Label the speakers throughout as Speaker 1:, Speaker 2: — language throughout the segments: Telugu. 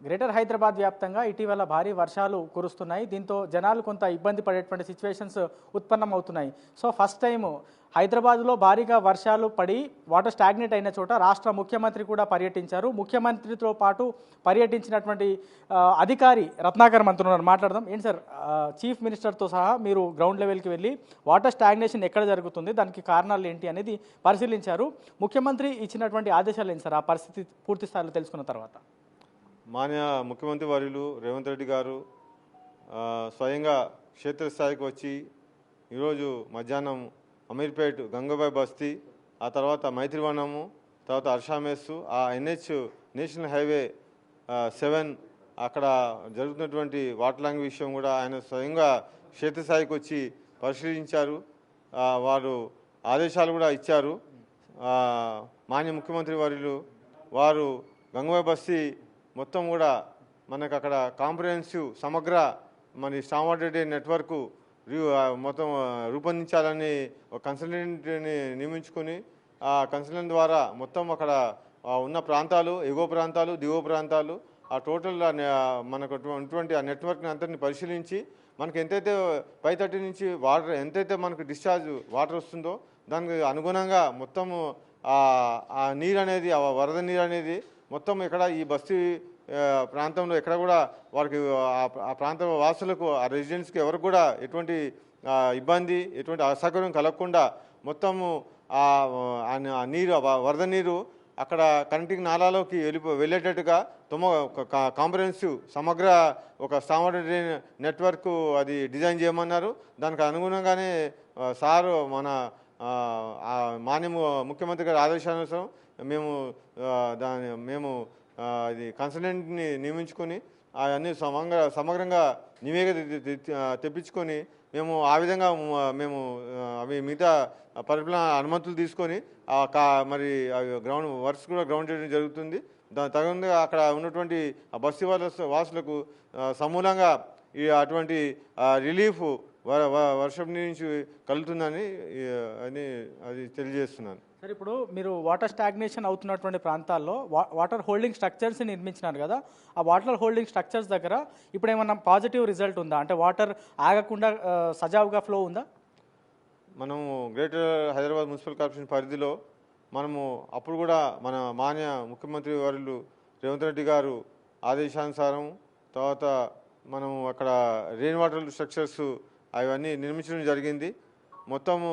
Speaker 1: గ్రేటర్ హైదరాబాద్ వ్యాప్తంగా ఇటీవల భారీ వర్షాలు కురుస్తున్నాయి. దీంతో జనాలు కొంత ఇబ్బంది పడేటువంటి సిచ్యువేషన్స్ ఉత్పన్నమవుతున్నాయి. సో ఫస్ట్ టైం హైదరాబాద్లో భారీగా వర్షాలు పడి వాటర్ స్టాగ్నేట్ అయిన చోట రాష్ట్ర ముఖ్యమంత్రి కూడా పర్యటించారు. ముఖ్యమంత్రితో పాటు పర్యటించినటువంటి అధికారి రత్నాకర్ మంత్రులను మాట్లాడదాం. ఏంటి సార్, చీఫ్ మినిస్టర్తో సహా మీరు గ్రౌండ్ లెవెల్కి వెళ్ళి వాటర్ స్టాగ్నేషన్ ఎక్కడ జరుగుతుంది, దానికి కారణాలు ఏంటి అనేది పరిశీలించారు. ముఖ్యమంత్రి ఇచ్చినటువంటి ఆదేశాలు ఏంటి సార్, ఆ పరిస్థితి పూర్తి స్థాయిలో తెలుసుకున్న తర్వాత?
Speaker 2: మాన్య ముఖ్యమంత్రి వర్యులు రేవంత్ రెడ్డి గారు స్వయంగా క్షేత్రస్థాయికి వచ్చి ఈరోజు మధ్యాహ్నం అమీర్పేట్ గంగాబాయ్ బస్తీ, ఆ తర్వాత మైత్రివనము, తర్వాత అర్షామేస్సు, ఆ NH నేషనల్ హైవే 7 అక్కడ జరుగుతున్నటువంటి వాటర్ లాంగ్ విషయం కూడా ఆయన స్వయంగా క్షేత్రస్థాయికి వచ్చి పరిశీలించారు. వారు ఆదేశాలు కూడా ఇచ్చారు. మాన్య ముఖ్యమంత్రి వర్యులు వారు గంగాబాయ్ బస్తీ మొత్తం కూడా మనకు అక్కడ కాంప్రహెన్సివ్ సమగ్ర మన స్టామ్ వాటర్ నెట్వర్క్ మొత్తం రూపొందించాలని ఒక కన్సల్టెంట్ని నియమించుకొని ఆ కన్సల్టెంట్ ద్వారా మొత్తం అక్కడ ఉన్న ప్రాంతాలు, ఎగువ ప్రాంతాలు, దిగువ ప్రాంతాలు, ఆ టోటల్ మనకు ఉన్నటువంటి ఆ నెట్వర్క్ని అంతటిని పరిశీలించి మనకు ఎంతైతే 530 నుంచి వాటర్ ఎంతైతే మనకు డిశ్చార్జ్ వాటర్ వస్తుందో దానికి అనుగుణంగా మొత్తము ఆ నీరు అనేది, ఆ వరద నీరు అనేది మొత్తం ఇక్కడ ఈ బస్తీ ప్రాంతంలో ఎక్కడ కూడా వారికి ఆ ప్రాంత వాసులకు, ఆ రెసిడెంట్స్కి ఎవరికి కూడా ఎటువంటి ఇబ్బంది, ఎటువంటి అసౌకర్యం కలగకుండా మొత్తము ఆ నీరు, వరద నీరు అక్కడ కనెక్టింగ్ నాలాలోకి వెళ్ళేటట్టుగా కాంప్రహెన్సివ్ సమగ్ర ఒక స్టామ్ వాటర్ నెట్వర్క్ అది డిజైన్ చేయమన్నారు. దానికి అనుగుణంగానే సారు మన మాన్య ముఖ్యమంత్రి గారి ఆదేశానుసారం మేము ఇది కన్సల్టెంట్ని నియమించుకొని అవన్నీ సమగ్రంగా నివేదిక తెప్పించుకొని మేము ఆ విధంగా మేము అవి మిగతా పరిపాలన అనుమతులు తీసుకొని మరి గ్రౌండ్ వర్క్స్ కూడా గ్రౌండ్ చేయడం జరుగుతుంది. దాని తగినంగా అక్కడ ఉన్నటువంటి బస్తీ వాసులకు సమూలంగా అటువంటి రిలీఫ్ వర్షం నుంచి కలుగుతుందని అది తెలియజేస్తున్నాను.
Speaker 1: సరే, ఇప్పుడు మీరు వాటర్ స్టాగ్నేషన్ అవుతున్నటువంటి ప్రాంతాల్లో వాటర్ హోల్డింగ్ స్ట్రక్చర్స్ నిర్మించినారు కదా, ఆ వాటర్ హోల్డింగ్ స్ట్రక్చర్స్ దగ్గర ఇప్పుడు ఏమన్నా పాజిటివ్ రిజల్ట్ ఉందా? అంటే వాటర్ ఆగకుండా సజావుగా ఫ్లో ఉందా?
Speaker 2: మనము గ్రేటర్ హైదరాబాద్ మున్సిపల్ కార్పొరేషన్ పరిధిలో మనము అప్పుడు కూడా మన మాన్య ముఖ్యమంత్రి వర్యులు రేవంత్ రెడ్డి గారు ఆదేశానుసారం తర్వాత మనము అక్కడ రెయిన్ వాటర్ స్ట్రక్చర్స్ అవన్నీ నిర్మించడం జరిగింది. మొత్తము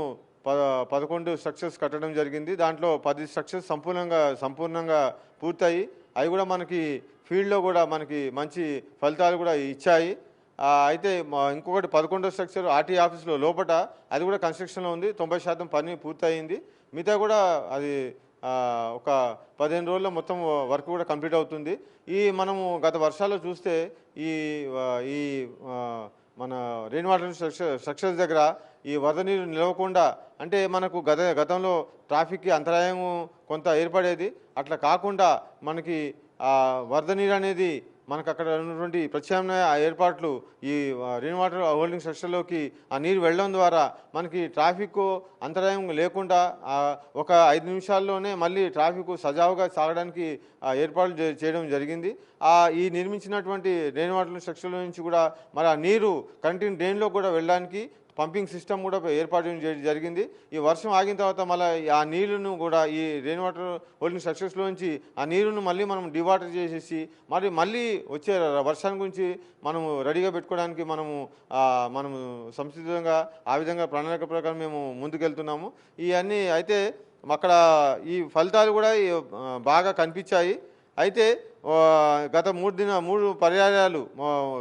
Speaker 2: 11 స్ట్రక్చర్స్ కట్టడం జరిగింది. దాంట్లో 10 స్ట్రక్చర్స్ సంపూర్ణంగా పూర్తయి అవి కూడా మనకి ఫీల్డ్లో కూడా మనకి మంచి ఫలితాలు కూడా ఇచ్చాయి. అయితే ఇంకొకటి 11వ స్ట్రక్చర్ RT ఆఫీస్లో లోపల అది కూడా కన్స్ట్రక్షన్లో ఉంది. 90% పని పూర్తయింది. మిగతా కూడా అది ఒక 15 రోజుల్లో మొత్తం వర్క్ కూడా కంప్లీట్ అవుతుంది. మనము గత వర్షాల్లో చూస్తే ఈ మన రెయిన్ వాటర్ స్ట్రక్చర్స్ దగ్గర ఈ వరద నీరు నిలవకుండా, అంటే మనకు గతంలో ట్రాఫిక్కి అంతరాయము కొంత ఏర్పడేది, అట్లా కాకుండా మనకి వరద నీరు అనేది మనకు అక్కడ ఉన్నటువంటి ప్రత్యామ్నాయ ఏర్పాట్లు ఈ రెయిన్ వాటర్ హోల్డింగ్ స్ట్రక్చర్లోకి ఆ నీరు వెళ్ళడం ద్వారా మనకి ట్రాఫిక్ అంతరాయం లేకుండా ఒక 5 నిమిషాల్లోనే మళ్ళీ ట్రాఫిక్ సజావుగా సాగడానికి ఏర్పాట్లు చేయడం జరిగింది. ఈ నిర్మించినటువంటి రెయిన్ వాటర్ స్ట్రక్చర్ల నుంచి కూడా మరి ఆ నీరు కంటిన్యూ డ్రైన్లో కూడా వెళ్ళడానికి పంపింగ్ సిస్టమ్ కూడా ఏర్పాటు చేయడం జరిగింది. ఈ వర్షం ఆగిన తర్వాత మళ్ళీ ఆ నీళ్లను కూడా ఈ రెయిన్ వాటర్ హోల్డింగ్ స్ట్రక్చర్స్లో నుంచి ఆ నీరును మళ్ళీ మనం డివాటర్ చేసేసి మళ్ళీ వచ్చే వర్షాన్ని గురించి మనము రెడీగా పెట్టుకోవడానికి మనము సంసిద్ధంగా ఆ విధంగా ప్రణాళిక ప్రకారం మేము ముందుకెళ్తున్నాము. ఇవన్నీ అయితే అక్కడ ఈ ఫలితాలు కూడా బాగా కనిపించాయి. అయితే గత 3 పర్యాయాలు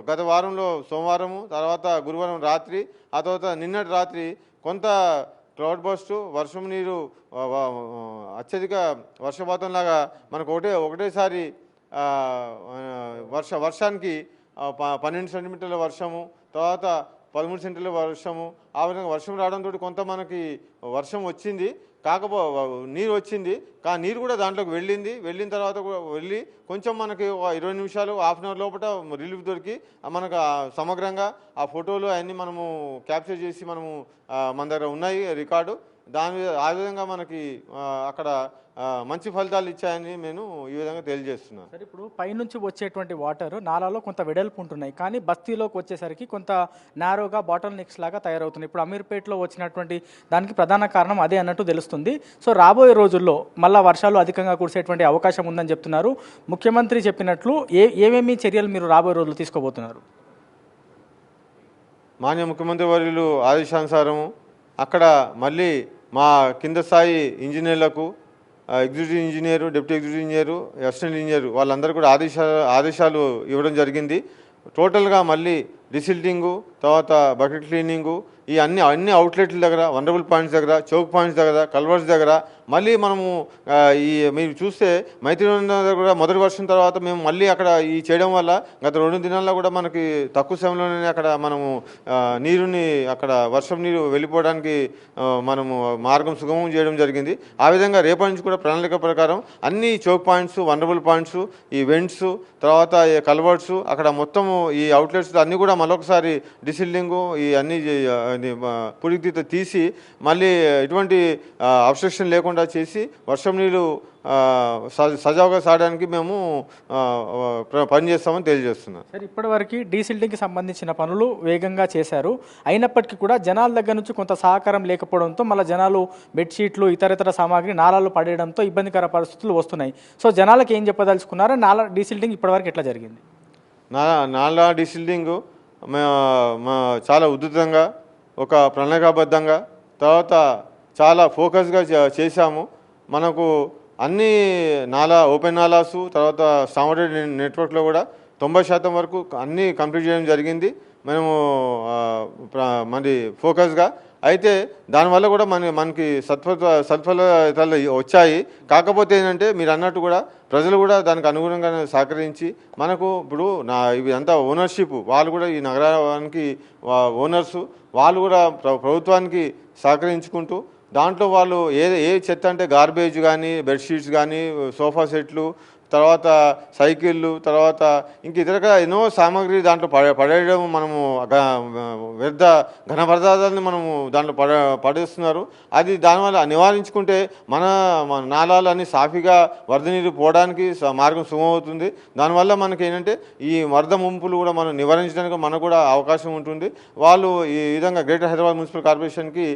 Speaker 2: గత వారంలో సోమవారము, తర్వాత గురువారం రాత్రి, ఆ తర్వాత నిన్నటి రాత్రి కొంత క్లౌడ్ బస్ట్, వర్షం నీరు అత్యధిక వర్షపాతం లాగా మనకు ఒకటేసారి వర్షానికి 12 సెంటీమీటర్ల వర్షము, తర్వాత 13 సెంటీమీటర్ల వర్షము, ఆ విధంగా వర్షం రావడంతో కొంత మనకి వర్షం వచ్చింది. నీరు వచ్చింది, కానీ నీరు కూడా దాంట్లోకి వెళ్ళిన తర్వాత వెళ్ళి కొంచెం మనకి 20 నిమిషాలు, హాఫ్ అన్ అవర్ లోపల రిలీఫ్ దొరికి మనకు సమగ్రంగా ఆ ఫోటోలు అవన్నీ మనము క్యాప్చర్ చేసి మన దగ్గర ఉన్నాయి రికార్డు. ఆ విధంగా మనకి అక్కడ మంచి ఫలితాలు ఇచ్చాయని నేను ఈ విధంగా తెలియజేస్తున్నాను.
Speaker 1: సరే, ఇప్పుడు పైనుంచి వచ్చేటువంటి వాటర్ నాలాలో కొంత వెడల్పు ఉంటున్నాయి, కానీ బస్తీలోకి వచ్చేసరికి కొంత నారోగా బాటిల్ నెక్స్ లాగా తయారవుతుంది. ఇప్పుడు అమీర్పేటలో వచ్చినటువంటి దానికి ప్రధాన కారణం అదే అన్నట్టు తెలుస్తుంది. సో రాబోయే రోజుల్లో మళ్ళా వర్షాలు అధికంగా కురిసేటువంటి అవకాశం ఉందని చెప్తున్నారు. ముఖ్యమంత్రి చెప్పినట్లు ఏమేమి చర్యలు మీరు రాబోయే రోజులు తీసుకోబోతున్నారు?
Speaker 2: మాన్య ముఖ్యమంత్రి వర్యులు ఆదేశానుసారము అక్కడ మళ్ళీ మా కింద స్థాయి ఇంజనీర్లకు executive engineer, deputy executive engineer, assistant engineer వాళ్ళందరూ కూడా ఆదేశాలు ఇవ్వడం జరిగింది. టోటల్గా మళ్ళీ డిసిల్టింగు, తర్వాత బకెట్ క్లీనింగు, ఈ అన్ని అవుట్లెట్ల దగ్గర, వనరబుల్ పాయింట్స్ దగ్గర, చౌక్ పాయింట్స్ దగ్గర, కల్వర్స్ దగ్గర మళ్ళీ మనము మీరు చూస్తే మైత్రి దగ్గర కూడా మొదటి వర్షం తర్వాత మేము మళ్ళీ అక్కడ ఈ చేయడం వల్ల గత 2 దినాల్లో కూడా మనకి తక్కువ సమయంలోనే అక్కడ మనము నీరుని అక్కడ వర్షం నీరు వెళ్ళిపోవడానికి మనము మార్గం సుగమం చేయడం జరిగింది. ఆ విధంగా రేపటి నుంచి కూడా ప్రణాళిక ప్రకారం అన్ని చౌక్ పాయింట్స్, వనరబుల్ పాయింట్స్, ఈ వెంట్స్, తర్వాత కల్వర్ట్స్, అక్కడ మొత్తము ఈ అవుట్లెట్స్ అన్నీ కూడా మరొకసారి డిసిల్డింగు ఈ అన్ని పురిగితో తీసి మళ్ళీ ఎటువంటి అబ్స్ట్రక్షన్ లేకుండా చేసి వర్షం నీరు సజావుగా సాగడానికి మేము పనిచేస్తామని తెలియజేస్తున్నాం.
Speaker 1: సార్, ఇప్పటివరకు డీసిల్టింగ్కి సంబంధించిన పనులు వేగంగా చేశారు. అయినప్పటికీ కూడా జనాల దగ్గర నుంచి కొంత సహకారం లేకపోవడంతో మళ్ళీ జనాలు బెడ్షీట్లు, ఇతర సామాగ్రి నాలాలు పడేయడంతో ఇబ్బందికర పరిస్థితులు వస్తున్నాయి. సో జనాలకు ఏం చెప్పదలుచుకున్నారో, నాలా డీసిల్టింగ్ ఇప్పటివరకు ఎట్లా జరిగింది?
Speaker 2: నాలా డీసిల్టింగ్ చాలా ఉధృతంగా, ఒక ప్రణాళికాబద్ధంగా, తర్వాత చాలా ఫోకస్గా చేశాము. మనకు అన్ని ఓపెన్ నాలాసు, తర్వాత స్టామర్డ్ నెట్వర్క్లో కూడా 90% వరకు అన్నీ కంప్లీట్ చేయడం జరిగింది మేము మరి ఫోకస్గా. అయితే దానివల్ల కూడా మనకి సత్ఫలితాలు వచ్చాయి. కాకపోతే ఏంటంటే మీరు అన్నట్టు కూడా ప్రజలు కూడా దానికి అనుగుణంగా సహకరించి మనకు ఇప్పుడు ఇవి అంతా ఓనర్షిప్, వాళ్ళు కూడా ఈ నగరానికి ఓనర్సు, వాళ్ళు కూడా ప్రభుత్వానికి సహకరించుకుంటూ దాంట్లో వాళ్ళు ఏ చెత్త అంటే గార్బేజ్ కానీ, బెడ్షీట్స్ కానీ, సోఫా సెట్లు, తర్వాత సైకిళ్ళు, తర్వాత ఇంక ఇతరగా ఎన్నో సామాగ్రి దాంట్లో పడేయడం, మనము వ్యర్థ ఘన పదార్థాలని మనము దాంట్లో పడేస్తున్నారు. అది దానివల్ల నివారించుకుంటే మన నాళాలన్నీ సాఫీగా వరద నీరు పోవడానికి మార్గం సుగమవుతుంది. దానివల్ల మనకి ఏంటంటే ఈ వరద ముంపులు కూడా మనం నివారించడానికి మనకు కూడా అవకాశం ఉంటుంది. వాళ్ళు ఈ విధంగా గ్రేటర్ హైదరాబాద్ మున్సిపల్ కార్పొరేషన్కి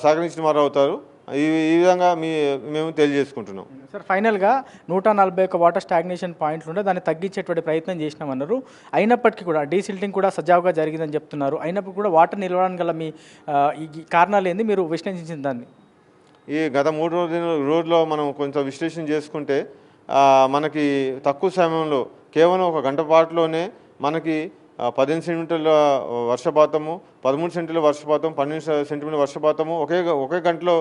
Speaker 2: సహకరించిన వారు అవుతారు. ఈ విధంగా మేము తెలియజేసుకుంటున్నాం.
Speaker 1: సార్, ఫైనల్గా 141 వాటర్ స్టాగ్నేషన్ పాయింట్లు ఉంటే దాన్ని తగ్గించేటువంటి ప్రయత్నం చేసినామన్నారు. అయినప్పటికీ కూడా డీసిల్టింగ్ కూడా సజావుగా జరిగిందని చెప్తున్నారు. అయినప్పుడు కూడా వాటర్ నిలవడానికి గల మీ ఈ కారణాలు ఏంది, మీరు విశ్లేషించిన దాన్ని?
Speaker 2: ఈ గత 3 రోజుల్లో మనం కొంచెం విశ్లేషణ చేసుకుంటే మనకి తక్కువ సమయంలో కేవలం 1 గంట పాటులోనే మనకి 15 సెంటీమీటర్ల వర్షపాతము, 13 సెంటీమీటర్ల వర్షపాతం, 12 సెంటీమీటర్ల వర్షపాతము ఒకే గంటలో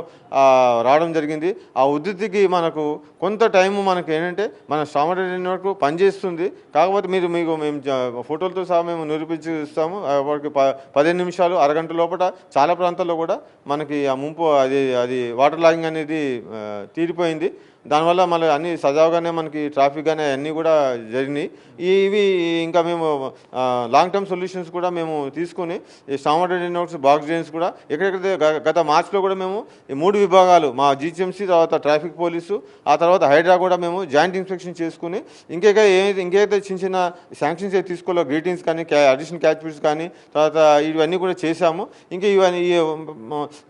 Speaker 2: రావడం జరిగింది. ఆ ఉధృతికి మనకు కొంత టైము మనకి ఏంటంటే మన స్టామర్డ్ నెట్వర్క్ పనిచేస్తుంది. కాకపోతే మేము ఫోటోలతో సహా మేము నిరూపించిస్తాము. వాటికి 15 నిమిషాలు, అరగంట లోపల చాలా ప్రాంతాల్లో కూడా మనకి ఆ ముంపు అది వాటర్ లాగింగ్ అనేది తీరిపోయింది. దానివల్ల మళ్ళీ అన్ని సజావుగానే మనకి ట్రాఫిక్ కానీ అన్నీ కూడా జరిగినాయి. ఇవి ఇంకా మేము లాంగ్ టర్మ్ సొల్యూషన్స్ కూడా మేము తీసుకుని స్టామర్డ్ నెట్వర్క్స్, బాక్స్ డ్రైన్స్ కూడా ఎక్కడెక్కడైతే గత మార్చిలో కూడా మేము ఈ 3 విభాగాలు, మా జీహెచ్ఎంసీ, తర్వాత ట్రాఫిక్ పోలీసు, ఆ తర్వాత హైడ్రా కూడా మేము జాయింట్ ఇన్స్పెక్షన్ చేసుకుని ఇంకేదైతే చిన్న శాంక్షన్స్ అయితే తీసుకోవాలో గ్రీటింగ్స్ కానీ, అడిషనల్ క్యాచ్ పిట్స్ కానీ, తర్వాత ఇవన్నీ కూడా చేశాము. ఇంకా ఇవన్నీ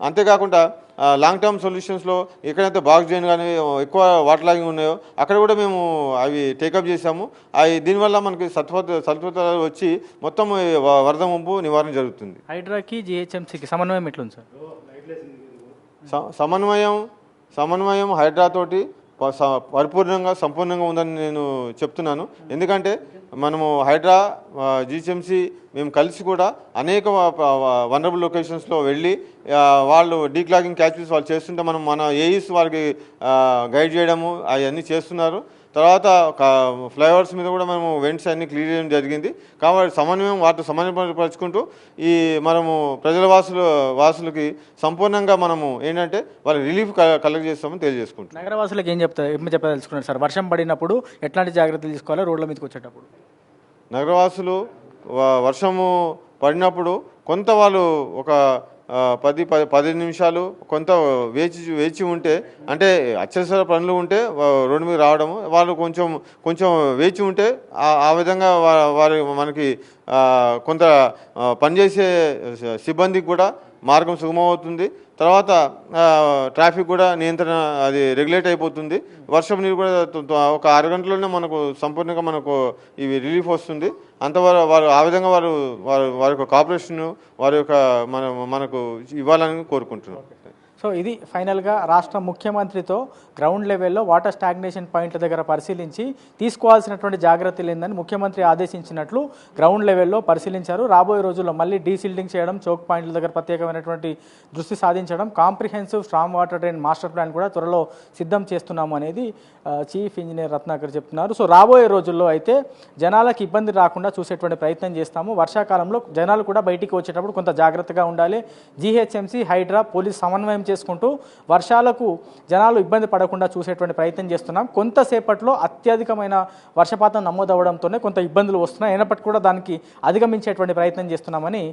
Speaker 2: అంతేకాకుండా లాంగ్ టర్మ్ సొల్యూషన్స్లో ఎక్కడైతే బాక్స్ డ్రైన్ కానీ ఎక్కువ వాటర్ లాగింగ్ ఉన్నాయో అక్కడ కూడా మేము అవి టేకప్ చేశాము. దీనివల్ల మనకి సత్ఫలితాలు వచ్చి మొత్తం వరద ముంపు నివారణ జరుగుతుంది.
Speaker 1: హైడ్రాకి జిహెచ్ఎంసీకి సమన్వయం ఎట్లుంది సార్?
Speaker 2: సమన్వయం హైడ్రాతోటి సంపూర్ణంగా ఉందని నేను చెప్తున్నాను. ఎందుకంటే మనము హైడ్రా, జిహెచ్ఎంసీ మేము కలిసి కూడా అనేక వనరబుల్ లొకేషన్స్లో వెళ్ళి వాళ్ళు డీక్లాగింగ్ క్యాచెస్ వాళ్ళు చేస్తుంటే మన ఏఈస్ వాళ్ళకి గైడ్ చేయడము అవన్నీ చేస్తున్నారు. తర్వాత ఫ్లైఓవర్స్ మీద కూడా మనము వెంట్స్ అన్ని క్లియర్ చేయడం జరిగింది. కాబట్టి వాటితో సమన్వయపరుచుకుంటూ ఈ మనము ప్రజల వాసులకి సంపూర్ణంగా మనము ఏంటంటే వాళ్ళ రిలీఫ్ కలెక్ట్ చేస్తామని తెలియజేసుకుంటాం.
Speaker 1: నగరవాసులకు ఏం చెప్పదలుచుకున్నారు సార్? వర్షం పడినప్పుడు ఎట్లాంటి జాగ్రత్తలు తీసుకోవాలి రోడ్ల మీదకి వచ్చేటప్పుడు?
Speaker 2: నగరవాసులు వర్షము పడినప్పుడు కొంత వాళ్ళు ఒక 10 నిమిషాలు కొంత వేచి ఉంటే, అంటే అత్యవసర పనులు ఉంటే రోడ్డు మీద రావడం, వాళ్ళు కొంచెం వేచి ఉంటే ఆ విధంగా వారి మనకి కొంత పనిచేసే సిబ్బందికి కూడా మార్గం సుగమమవుతుంది. తర్వాత ట్రాఫిక్ కూడా నియంత్రణ అది రెగ్యులేట్ అయిపోతుంది. వర్షం నీరు కూడా ఒక అరగంటలోనే మనకు సంపూర్ణంగా మనకు ఇవి రిలీఫ్ వస్తుంది. అంతవరకు వారు ఆ విధంగా వారి యొక్క కోఆపరేషన్ వారి యొక్క మనకు ఇవ్వాలని కోరుకుంటున్నాం.
Speaker 1: సో ఇది ఫైనల్గా రాష్ట్ర ముఖ్యమంత్రితో గ్రౌండ్ లెవెల్లో వాటర్ స్టాగ్నేషన్ పాయింట్ల దగ్గర పరిశీలించి తీసుకోవాల్సినటువంటి జాగ్రత్తలు ఏందని ముఖ్యమంత్రి ఆదేశించినట్లు గ్రౌండ్ లెవెల్లో పరిశీలించారు. రాబోయే రోజుల్లో మళ్ళీ డీసిల్డింగ్ చేయడం, చోక్ పాయింట్ల దగ్గర ప్రత్యేకమైనటువంటి దృష్టి సాధించడం, comprehensive strong water drain master plan కూడా త్వరలో సిద్ధం చేస్తున్నాము అనేది చీఫ్ ఇంజనీర్ రత్నాకర్ చెప్తున్నారు. సో రాబోయే రోజుల్లో అయితే జనాలకు ఇబ్బంది రాకుండా చూసేటువంటి ప్రయత్నం చేస్తాము. వర్షాకాలంలో జనాలు కూడా బయటికి వచ్చేటప్పుడు కొంత జాగ్రత్తగా ఉండాలి. జీహెచ్ఎంసీ, హైడ్రా, పోలీస్ సమన్వయం చేసుకుంటూ వర్షాలకు జనాలు ఇబ్బంది పడకుండా చూసేటువంటి ప్రయత్నం చేస్తున్నాం. కొంతసేపట్లో అత్యధికమైన వర్షపాతం నమోదవడంతోనే కొంత ఇబ్బందులు వస్తున్నాయి. అయినప్పటికీ కూడా దానికి అధిగమించేటువంటి ప్రయత్నం చేస్తున్నామని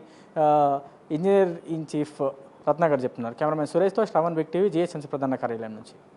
Speaker 1: ఇంజనీర్ ఇన్ చీఫ్ రత్నాకర్ చెప్తున్నారు. కెమెరామెన్ సురేష్తో శ్రవణ్ బిగ్ టీవీ, జీహెచ్ఎంసీ ప్రధాన కార్యాలయం నుంచి.